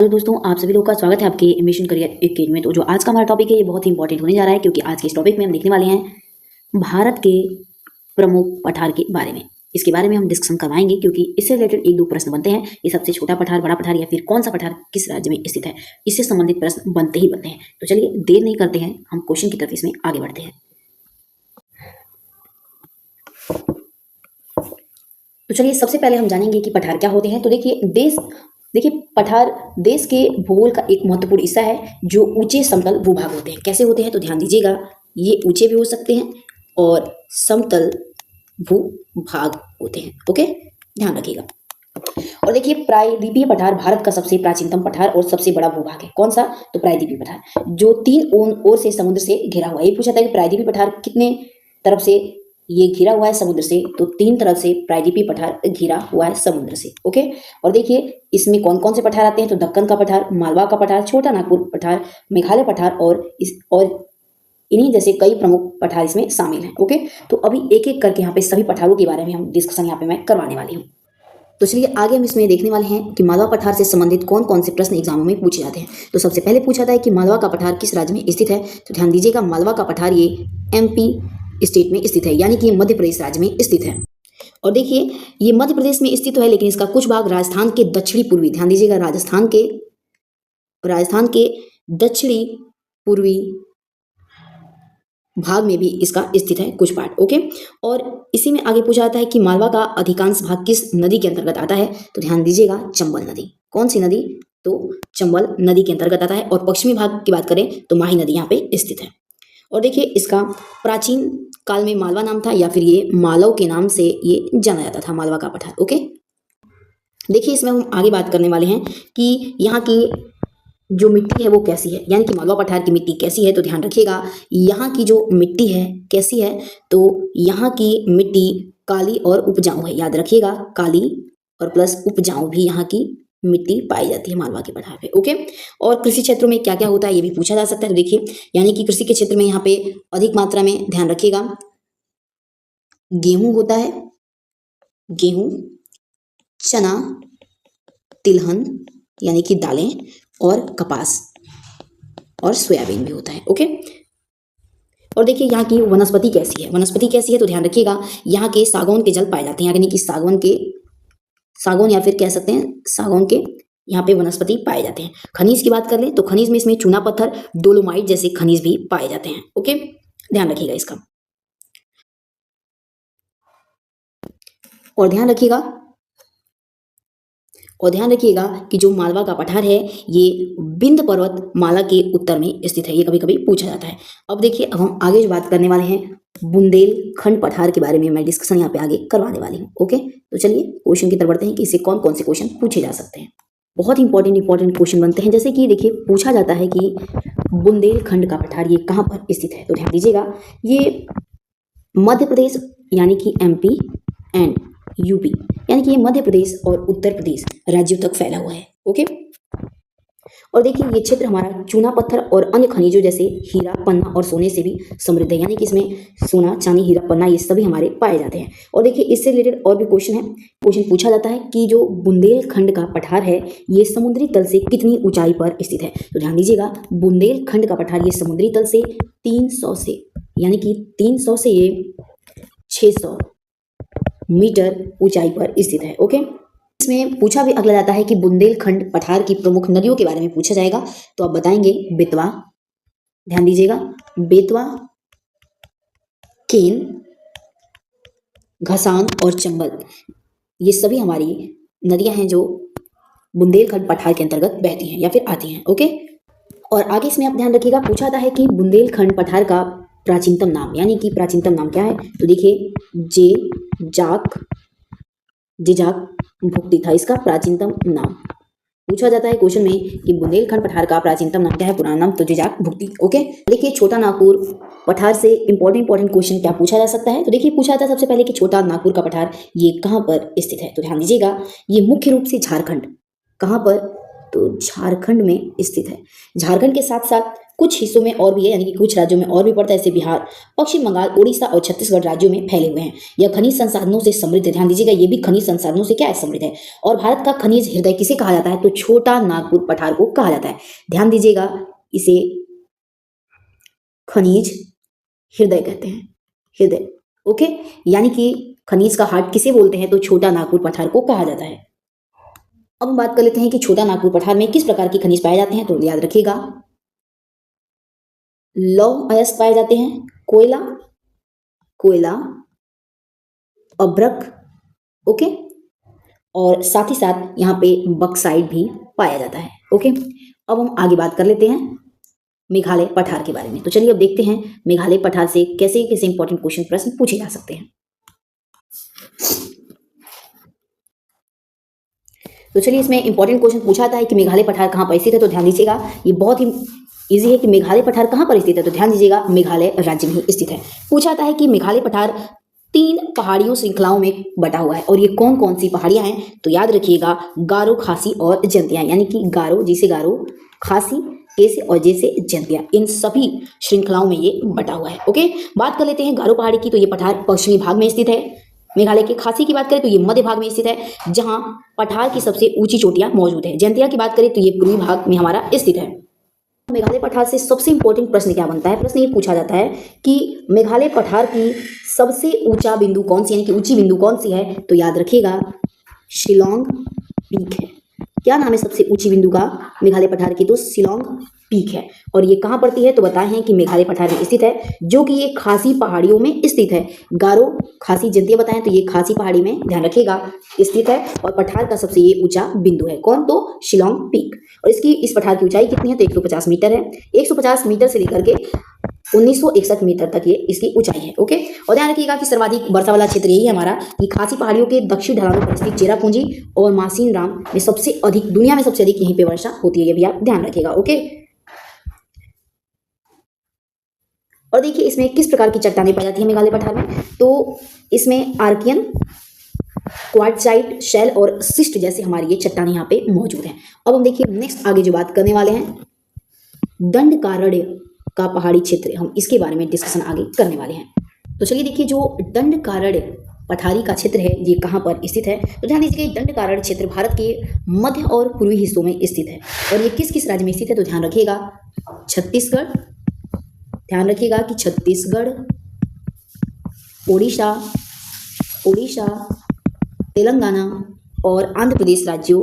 तो दोस्तों आप सभी लोगों का स्वागत है आपके मिशन करियर एकेडमी में। तो जो आज का हमारा टॉपिक है ये बहुत ही इंपॉर्टेंट होने जा रहा है, क्योंकि आज के इस टॉपिक में हम देखने वाले हैं भारत के प्रमुख पठार के बारे में। इसके बारे में हम डिस्कशन करवाएंगे, क्योंकि इससे रिलेटेड एक दो प्रश्न बनते हैं। ये सबसे छोटा पठार, बड़ा पठार या फिर कौन सा पठार किस राज्य में स्थित है, इससे संबंधित प्रश्न बनते ही बनते हैं। तो चलिए देर नहीं करते हैं, हम क्वेश्चन की तरफ इसमें आगे बढ़ते हैं। तो चलिए सबसे पहले हम जानेंगे कि पठार क्या होते हैं। तो देखिए पठार देश के भूगोल का एक महत्वपूर्ण हिस्सा है, जो ऊंचे समतल भूभाग होते हैं। कैसे होते हैं तो ध्यान दीजिएगा, ये ऊंचे भी हो सकते हैं और समतल भूभाग होते हैं। ओके, ध्यान रखिएगा। और देखिए प्रायद्वीपीय पठार भारत का सबसे प्राचीनतम पठार और सबसे बड़ा भूभाग है। कौन सा? तो प्रायद्वीपीय पठार, जो तीन ओर से समुद्र से घिरा हुआ है। ये पूछा था कि प्रायद्वीपीय पठार कितने तरफ से ये घिरा हुआ है समुद्र से, तो तीन तरफ से प्रायद्वीपीय पठार घिरा हुआ है समुद्र से। ओके, और देखिए इसमें कौन कौन से पठार आते हैं तो दक्कन का पठार, मालवा का पठार, छोटा नागपुर पठार, मेघालय पठार और इन्हीं जैसे कई प्रमुख पठार इसमें शामिल हैं। ओके, तो अभी एक एक करके यहाँ पे सभी पठारों के बारे में हम डिस्कशन यहाँ पे मैं करवाने वाली हूँ। तो चलिए आगे हम इसमें देखने वाले हैं कि मालवा पठार से संबंधित कौन कौन से प्रश्न एग्जामों में पूछे जाते हैं। तो सबसे पहले पूछा था कि मालवा का पठार किस राज्य में स्थित है। तो ध्यान दीजिएगा, मालवा का पठार ये एमपी स्टेट में स्थित है, यानी कि मध्य प्रदेश राज्य में स्थित है। और देखिए ये मध्य प्रदेश में स्थित है, लेकिन इसका कुछ भाग राजस्थान के दक्षिणी पूर्वी, ध्यान दीजिएगा, राजस्थान के दक्षिणी पूर्वी भाग में भी इसका स्थित है कुछ पार्ट। ओके, और इसी में आगे पूछा जाता है कि मालवा का अधिकांश भाग किस नदी के अंतर्गत आता है। तो ध्यान दीजिएगा, चंबल नदी। कौन सी नदी? तो चंबल नदी के अंतर्गत आता है। और पश्चिमी भाग की बात करें तो माही नदी यहाँ पे स्थित है। और देखिए इसका प्राचीन काल में मालवा नाम था, या फिर ये मालव के नाम से ये जाना जाता था, मालवा का पठार। ओके, देखिए इसमें हम आगे बात करने वाले हैं कि यहाँ की जो मिट्टी है वो कैसी है, यानी कि मालवा पठार की मिट्टी कैसी है। तो ध्यान रखिएगा, यहाँ की जो मिट्टी है कैसी है, तो यहाँ की मिट्टी काली और उपजाऊ है। याद रखिएगा, काली और प्लस उपजाऊ भी यहाँ की मिट्टी पाई जाती है मालवा के पठार पे। ओके, और कृषि क्षेत्रों में क्या क्या होता है ये भी पूछा जा सकता है। तो देखिए, यानी कि कृषि के क्षेत्र में यहाँ पे अधिक मात्रा में, ध्यान रखिएगा, गेहूं होता है, गेहूं, चना, तिलहन यानी कि दालें, और कपास और सोयाबीन भी होता है। ओके, और देखिए यहाँ की वनस्पति कैसी है, तो ध्यान रखिएगा, यहाँ के सागौन के जल पाए जाते हैं, यानी कि सागौन या फिर कह सकते हैं सागौन के यहाँ पे वनस्पति पाए जाते हैं। खनिज की बात कर लें तो खनिज में इसमें चूना पत्थर, डोलोमाइट जैसे खनिज भी पाए जाते हैं। ओके, ध्यान रखिएगा इसका। और ध्यान रखिएगा कि जो मालवा का पठार है ये विंध्य पर्वत माला के उत्तर में स्थित है। ये कभी कभी पूछा जाता है। अब देखिए, अब हम आगे जो बात करने वाले हैं बुंदेलखंड पठार के बारे में, मैं डिस्कशन यहाँ पे आगे करवाने वाली हूँ। ओके, तो चलिए क्वेश्चन की तरफ बढ़ते हैं कि इससे कौन कौन से क्वेश्चन पूछे जा सकते हैं। बहुत इंपॉर्टेंट क्वेश्चन बनते हैं। जैसे कि देखिए पूछा जाता है कि बुंदेलखंड का पठार ये कहाँ पर स्थित है। तो ध्यान दीजिएगा, ये मध्य प्रदेश यानी कि एमपी एंड यूपी, यानी कि ये मध्य प्रदेश और उत्तर प्रदेश राज्यों तक फैला हुआ है। ओके, और देखिए ये क्षेत्र हमारा चूना पत्थर और अन्य खनिजों जैसे हीरा, पन्ना और सोने से भी समृद्ध है, यानी कि इसमें सोना, चांदी, हीरा, पन्ना ये सभी हमारे पाए जाते हैं। और देखिए इससे रिलेटेड और भी क्वेश्चन पूछा जाता है कि जो बुंदेलखंड का पठार है ये समुद्री तल से कितनी ऊंचाई पर स्थित है। तो ध्यान दीजिएगा, बुंदेलखंड का पठार ये समुद्री तल से 300 से, यानी कि 300 से ये 600 मीटर ऊंचाई पर स्थित है। ओके, इसमें पूछा भी अगला जाता है कि बुंदेलखंड पठार की प्रमुख नदियों के बारे में पूछा जाएगा, तो आप बताएंगे बेतवा, ध्यान दीजिएगा, बेतवा, केन, घसान और चंबल, ये सभी हमारी नदियां हैं जो बुंदेलखंड पठार के अंतर्गत बहती हैं या फिर आती हैं। ओके, और आगे इसमें आप ध्यान रखिएगा, पूछा था है कि बुंदेलखंड पठार का प्राचीनतम नाम, यानी कि प्राचीनतम नाम क्या है। तो देखिए जेजाक भुक्ति था इसका प्राचीनतम नाम। पूछा जाता है क्वेश्चन में कि बुंदेलखंड पठार का प्राचीनतम नाम क्या है, पुराना नाम, तो जेजाक भुक्ति। ओके, देखिए छोटा नागपुर पठार से इंपॉर्टेंट क्वेश्चन क्या पूछा जा सकता है। तो देखिए पूछा जाता है सबसे पहले कि छोटा नागपुर का पठार ये कहाँ पर स्थित है। तो ध्यान दीजिएगा, ये मुख्य रूप से झारखंड, कहाँ पर? तो झारखंड में स्थित है। झारखंड के साथ साथ कुछ हिस्सों में और भी है, यानी कि कुछ राज्यों में और भी पड़ता है, जैसे बिहार, पश्चिम बंगाल, उड़ीसा और छत्तीसगढ़ राज्यों में फैले हुए हैं। यह खनिज संसाधनों से समृद्ध है। ध्यान दीजिएगा, ये भी खनिज संसाधनों से क्या है, समृद्ध है। और भारत का खनिज हृदय किसे कहा जाता है, तो छोटा नागपुर पठार को कहा जाता है। ध्यान दीजिएगा, इसे खनिज हृदय कहते हैं, हृदय। ओके, यानी कि खनिज का हार्ट किसे बोलते हैं, तो छोटा नागपुर पठार को कहा जाता है। अब हम बात कर लेते हैं कि छोटा नागपुर पठार में किस प्रकार के खनिज पाए जाते हैं, तो याद रखिएगा, लौह अयस्क पाए जाते हैं, कोयला, कोयला, अभ्रक, ओके, और साथ ही साथ यहाँ पे बक्साइट भी पाया जाता है। ओके, अब हम आगे बात कर लेते हैं मेघालय पठार के बारे में। तो चलिए अब देखते हैं मेघालय पठार से कैसे कैसे इंपॉर्टेंट क्वेश्चन प्रश्न पूछे जा सकते हैं। तो चलिए, इसमें इंपॉर्टेंट क्वेश्चन पूछा था कि मेघालय पठार कहाँ पर स्थित है, तो ध्यान दीजिएगा, ये बहुत ही इजी है कि मेघालय पठार कहाँ पर स्थित है, तो ध्यान दीजिएगा, मेघालय राज्य में ही स्थित है। पूछा था है कि मेघालय पठार 3 पहाड़ियों श्रृंखलाओं में बटा हुआ है, और ये कौन कौन सी पहाड़ियां हैं, तो याद रखिएगा, गारो, खासी और जंतिया, यानी कि गारो, जिसे गारो, खासी कैसे और जैसे जंतिया, इन सभी श्रृंखलाओं में ये बटा हुआ है। ओके, बात कर लेते हैं गारो पहाड़ी की। तो ये पठार पश्चिमी भाग में स्थित है मेघालय के। खासी की बात करें तो ये मध्य भाग में स्थित है, जहां पठार की सबसे ऊंची चोटियां मौजूद है। जंतिया की बात करें तो ये पूर्वी भाग में हमारा स्थित है। मेघालय पठार से सबसे इंपॉर्टेंट प्रश्न क्या बनता है, प्रश्न ये पूछा जाता है कि मेघालय पठार की सबसे ऊंचा बिंदु कौन सी, यानी कि ऊंची बिंदु कौन सी है, तो याद रखिएगा, शिलोंग पीक है। क्या नाम है सबसे ऊंची बिंदु का मेघालय पठार की, तो शिलोंग पीक है। और ये कहाँ पड़ती है, तो बताए हैं कि मेघालय पठार में स्थित है, जो कि ये खासी पहाड़ियों में स्थित है। गारो, खासी, जंतिया बताएं तो ये खासी पहाड़ी में, ध्यान रखिएगा, स्थित है। और पठार का सबसे ये ऊंचा बिंदु है कौन, तो शिलोंग पीक। और इस पठार की ऊंचाई कितनी है, तो 150 मीटर है। 150 मीटर से लेकर के 1961 मीटर तक ये इसकी ऊंचाई है। ओके, और ध्यान रखिएगा कि सर्वाधिक वर्षा वाला क्षेत्र यही है हमारा, कि खासी पहाड़ियों के दक्षिण ढलानों पर स्थित चेरापूंजी और मासिन राम में सबसे अधिक, दुनिया में सबसे अधिक यहीं पे वर्षा होती है, ये भी आप ध्यान रखिएगा। ओके, और देखिए इसमें किस प्रकार की चट्टानें पाई जाती है मेघालय पठार में, तो इसमें आर्कियन, क्वार्टजाइट, शेल और सिस्ट जैसे हमारी ये चट्टानें यहाँ पे मौजूद हैं। अब हम देखिए नेक्स्ट आगे जो बात करने वाले हैं, दंडकारण्य का पहाड़ी क्षेत्र, हम इसके बारे में डिस्कशन आगे करने वाले हैं। तो चलिए देखिए, जो दंडकारण्य पठारी का क्षेत्र है ये कहाँ पर स्थित है, तो ध्यान दीजिए, दंडकारण्य क्षेत्र भारत के मध्य और पूर्वी हिस्सों में स्थित है। और ये किस किस राज्य में स्थित है, तो ध्यान रखिएगा, छत्तीसगढ़, ध्यान रखिएगा कि छत्तीसगढ़, उड़ीसा, तेलंगाना और आंध्र प्रदेश राज्यों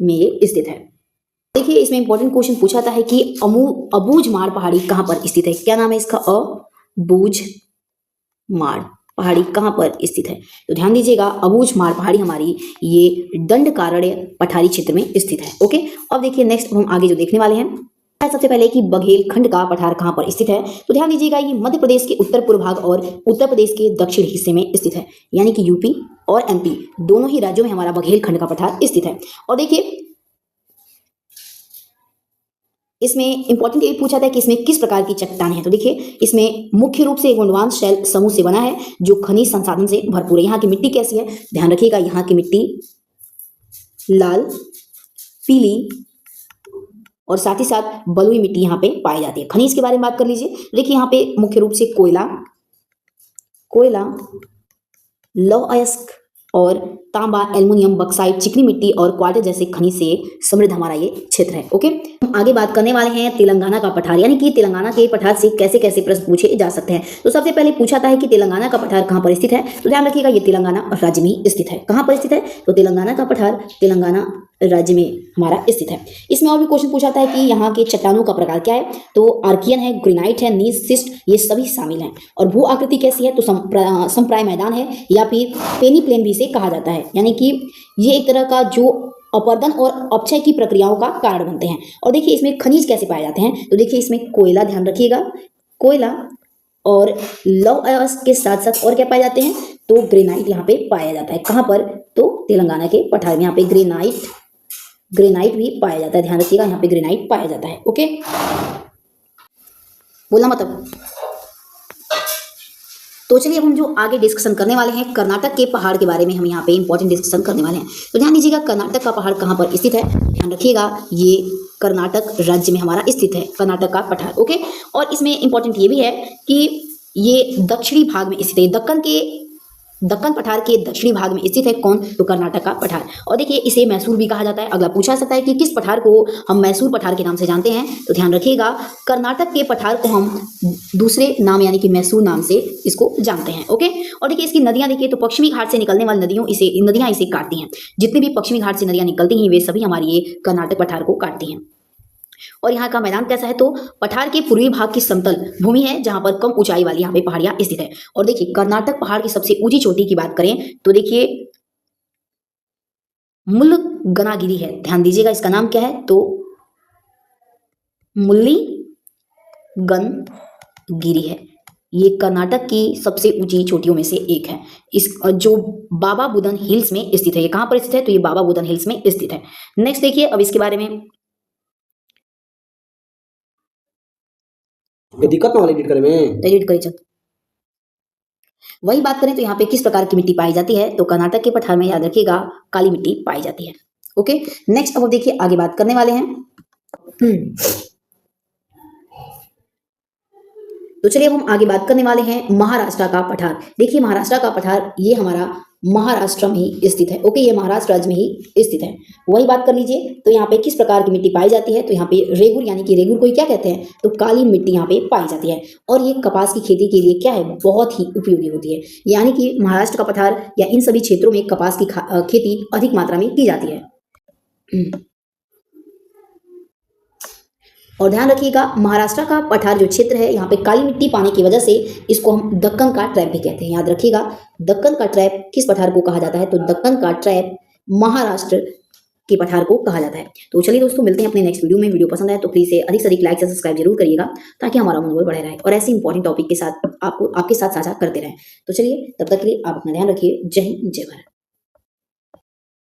में ये स्थित है। देखिए इसमें इंपॉर्टेंट क्वेश्चन पूछा था है कि अबूझमाड़ पहाड़ी कहाँ पर स्थित है, क्या नाम है इसका, अबूझमाड़ पहाड़ी कहाँ पर स्थित है, तो ध्यान दीजिएगा, अबूझमाड़ पहाड़ी हमारी ये दंडकारण्य पठारी क्षेत्र में स्थित है। ओके, अब देखिए नेक्स्ट हम आगे जो देखने वाले हैं, सबसे पहले कि बघेलखंड का पठार कहाँ पर स्थित है, तो ध्यान दीजिएगा, ये मध्य प्रदेश के उत्तर पूर्व भाग और उत्तर प्रदेश के दक्षिण हिस्से में स्थित है, यानी कि यूपी और एमपी दोनों ही राज्यों में हमारा बघेलखंड का पठार स्थित है। और देखिए इसमें इंपॉर्टेंट ये पूछा था कि इसमें किस प्रकार की चट्टानें हैं, तो देखिए इसमें मुख्य रूप से गोंडवान शैल समूह से बना है, जो खनिज संसाधन से भरपूर है। यहाँ की मिट्टी कैसी है, ध्यान रखिएगा, यहाँ की मिट्टी लाल, पीली और साथ ही साथ बलुई मिट्टी यहाँ पे पाई जाती है। खनिज के बारे में बात कर लीजिए, देखिए यहाँ पे मुख्य रूप से कोयला, लौह अयस्क और तांबा, एल्युमिनियम, बक्साइट, चिकनी मिट्टी और क्वार्टर जैसे खनिज से समृद्ध हमारा ये क्षेत्र है। ओके, हम आगे बात करने वाले हैं तेलंगाना का पठार, यानी कि तेलंगाना के पठार से कैसे कैसे प्रश्न पूछे जा सकते हैं। तो सबसे पहले पूछा था है कि तेलंगाना का पठार कहाँ पर स्थित है, तो ध्यान रखिएगा, ये तेलंगाना राज्य में ही स्थित है। कहाँ पर स्थित है, तो तेलंगाना का पठार तेलंगाना राज्य में हमारा स्थित है। इसमें और भी क्वेश्चन पूछा था है कि यहाँ के चट्टानों का प्रकार क्या है, तो आर्कियन है, ग्रेनाइट है, नीज, सिस्ट, ये सभी शामिल हैं। और भू आकृति कैसी है, तो संप्राय मैदान है या फिर पेनी प्लेन भी इसे कहा जाता है, यानी कि ये एक तरह का जो अपर्दन और अपक्षय की प्रक्रियाओं का कारण बनते हैं। और देखिए इसमें खनिज कैसे पाए जाते हैं, तो देखिए इसमें कोयला, ध्यान रखिएगा, कोयला और लौह अयस्क के साथ साथ और क्या पाए जाते हैं, तो ग्रेनाइट यहाँ पे पाया जाता है। कहाँ पर, तो तेलंगाना के पठार में यहाँ पे ग्रेनाइट भी पाया जाता है, ध्यान रखिएगा, यहाँ पे ग्रेनाइट पाया जाता है। ओके, बोलना मतलब। तो चलिए अब हम जो आगे डिस्कशन करने वाले हैं कर्नाटक के पहाड़ के बारे में हम यहाँ पे इंपॉर्टेंट डिस्कशन करने वाले हैं। तो ध्यान दीजिएगा कर्नाटक का पहाड़ कहाँ पर स्थित है, ध्यान रखिएगा ये कर्नाटक राज्य में हमारा स्थित है कर्नाटक का पठार। ओके, और इसमें इंपॉर्टेंट ये भी है कि ये दक्षिणी भाग में स्थित है, दक्कन पठार के दक्षिणी भाग में स्थित है कौन, तो कर्नाटक का पठार। और देखिए इसे मैसूर भी कहा जाता है। अगला पूछा सकता है कि किस पठार को हम मैसूर पठार के नाम से जानते हैं, तो ध्यान रखिएगा कर्नाटक के पठार को हम दूसरे नाम यानी कि मैसूर नाम से इसको जानते हैं। ओके, और देखिए इसकी नदियां देखिए तो पश्चिमी घाट से निकलने वाली नदियां इसे काटती हैं। जितनी भी पश्चिमी घाट से नदियां निकलती हैं वे सभी हमारी ये कर्नाटक पठार को काटती हैं। और यहाँ का मैदान कैसा है, तो पठार के पूर्वी भाग की समतल भूमि है जहां पर कम ऊंचाई वाली यहाँ पे पहाड़ियां स्थित है। और देखिए कर्नाटक पहाड़ की सबसे ऊंची चोटी की बात करें तो देखिए मुल्लगनागिरी है। ध्यान दीजिएगा इसका नाम क्या है, तो मुल्लीगनगिरी है। ये कर्नाटक की सबसे ऊंची चोटियों में से एक है। इस जो बाबा बुदन हिल्स में स्थित है। ये कहां पर स्थित है, तो ये बाबा बुदन हिल्स में स्थित है। नेक्स्ट देखिए अब इसके बारे में दिक्कत ना वाली एडिट करे में एडिट करें। चल वही बात करें तो यहाँ पे किस प्रकार की मिट्टी पाई जाती है, तो कर्नाटक के पठार में याद रखिएगा काली मिट्टी पाई जाती है। ओके, नेक्स्ट अब देखिए आगे बात करने वाले हैं। तो चलिए अब हम आगे बात करने वाले हैं महाराष्ट्र का पठार। देखिए महाराष्ट्र का पठार ये हमारा महाराष्ट्र में ही स्थित है। ओके, ये महाराष्ट्र राज्य में ही स्थित है। वही बात कर लीजिए तो यहाँ पे किस प्रकार की मिट्टी पाई जाती है, तो यहाँ पे रेगुर यानी कि रेगुर को क्या कहते हैं, तो काली मिट्टी यहाँ पे पाई जाती है। और ये कपास की खेती के लिए क्या है, बहुत ही उपयोगी होती है। यानी कि महाराष्ट्र का पठार या इन सभी क्षेत्रों में कपास की खेती अधिक मात्रा में की जाती है। और ध्यान रखिएगा महाराष्ट्र का पठार जो क्षेत्र है यहाँ पे काली मिट्टी पाने की वजह से इसको हम दक्कन का ट्रैप भी कहते हैं। याद रखिएगा दक्कन का ट्रैप किस पठार को कहा जाता है, तो दक्कन का ट्रैप महाराष्ट्र के पठार को कहा जाता है। तो चलिए दोस्तों मिलते हैं अपने नेक्स्ट वीडियो में। वीडियो पसंद आए तो प्लीज से अधिक लाइक से सब्सक्राइब जरूर करिएगा ताकि हमारा मनोबल बढ़े रहे और ऐसे इंपॉर्टेंट टॉपिक के साथ आपके साथ साझा करते रहें। तो चलिए तब तक के लिए आप अपना ध्यान रखिए। जय हिंद, जय भारत।